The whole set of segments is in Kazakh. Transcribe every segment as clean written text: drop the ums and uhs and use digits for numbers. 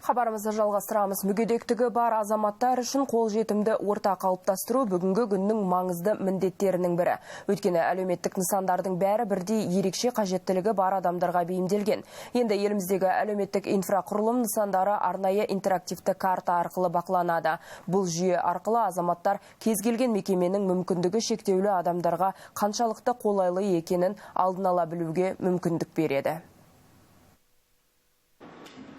Хабарымызды жалғастырамыз. Мүгедектігі бар азаматтар үшін қолжетімді орта қалыптастыру бүгінгі күннің маңызды міндеттерінің бірі. Өйткені әлеуметтік нысандардың бәрі бірдей ерекше қажеттілігі бар адамдарға бейімделген. Енді еліміздегі әлеуметтік инфрақұрылым нысандары арнайы интерактивті карта арқылы бақыланады. Бұл жүйе арқылы азаматтар кез келген мекеменің мүмкіндігі шектеулі адамдарға қаншалықты қолайлы екенін алдын ала білуге мүмкіндік береді.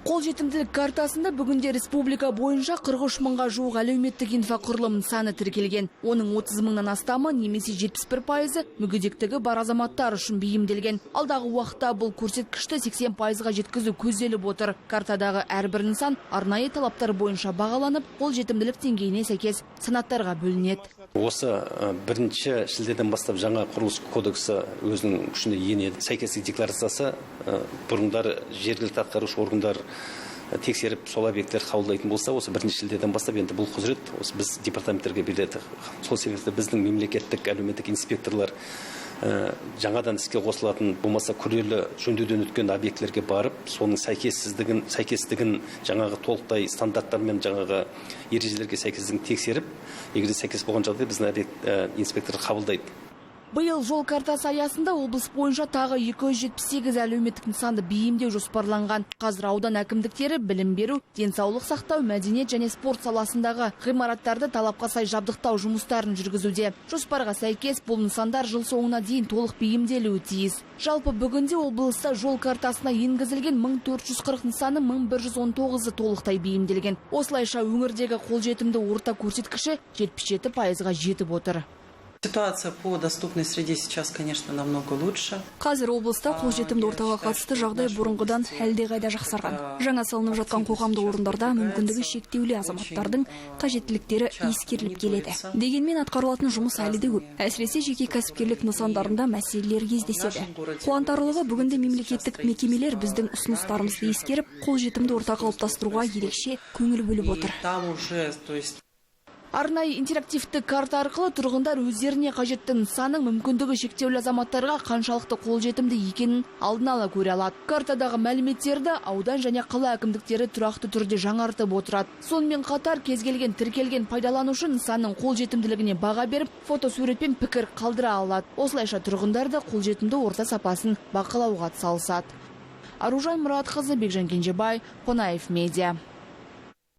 Қолжетімділік картасында бүгінде республика бойынша 43 мыңға жуық әлеуметтік инфрақұрылым нысаны тіркелген. Оның 30 мыңнан астамы немесе 71% мүгедектігі бар азаматтар үшін бейімделген. Алдағы уақытта бұл көрсеткішті 80%-ға жеткізу көзделіп отыр. Картадағы әрбір нысан арнайы талаптар бойынша бағаланып, қолжетімділік деңгейіне сәйкес санаттарға бөлінеді. Осы 1 шілдеден бастап жаңа құрылыс кодексі өзінің күшіне енеді. Сәйкестік декларациясы бұрындары жергілікті атқарушы органдар тексеріп сол объекттер қабылдайтын болса, осы 1 шілдеден бастап енді бұл құзырет біз департаменттерге беріледі. Сол себепті біздің мемлекеттік әлеуметтік инспекторлар жаңадан іске қосылатын, болмаса күрделі жөндеуден өткен объектілерге барып, соның сәйкестігін жаңағы толықтай стандарттармен жаңағы ережелерге сәйкестігін тексеріп, егер сәйкес болған жағдайда біздің инспектор қабылдайды. Биыл жол картасы аясында облыс бойынша тағы 278 әлеуметтік нысанды бейімдеу жоспарланған. Қазір аудан әкімдіктері білім беру, денсаулық сақтау, мәдениет және спорт саласындағы ғимараттарды талапқа сай жабдықтау жұмыстарын жүргізуде. Жоспарға сәйкес бұл нысандар жыл соңына дейін толық бейімделуі тиіс. Жалпы бүгінде облыста жол картасына енгізілген 1440 нысаны 1119-ы толықтай бейімделген. Осылайша өңірдегі қолжетімді орта көрсеткіші 77%-ға жетіп отыр. Ситуация по доступной среде сейчас, конечно, намного лучше. Қазір облыста қолжетімді ортаға қатысты жағдай бұрынғыдан әлдеқайда жақсарған. Жаңа салынып жатқан қоғамдық орындарда мүмкіндігі шектеулі азаматтардың қажеттіліктері ескеріліп келеді. Дегенмен атқарылатын жұмыс әлі де көп. Әсіресе жеке кәсіпкерлік нысандарында мәселелер кездеседі. Қуантарлығы бүгінде мемлекеттік мекемелер біздің ұсыныстарымызды ескеріп, қолжетімді орта қалыптастыруға ерекше көңіл бөліп отыр. Арнайы интерактивті карта арқылы тұрғындар өздеріне қажетті нысанның мүмкіндігі шектеулі азаматтарға қаншалықты қолжетімді екенін алдын ала көре алады. Картадағы мәліметтерді аудан және қала әкімдіктері тұрақты түрде жаңартып отырады. Сонымен қатар кез келген тіркелген пайдаланушы нысанның қолжетімділігіне баға беріп, фотосуретпен пікір қалдыра алады. Осылайша тұрғындар да қолжетімді орта сапасын бақылауға атсалысады. Аружан Мұратқызы, Бекжан Кенжебай, Қонаев медиа.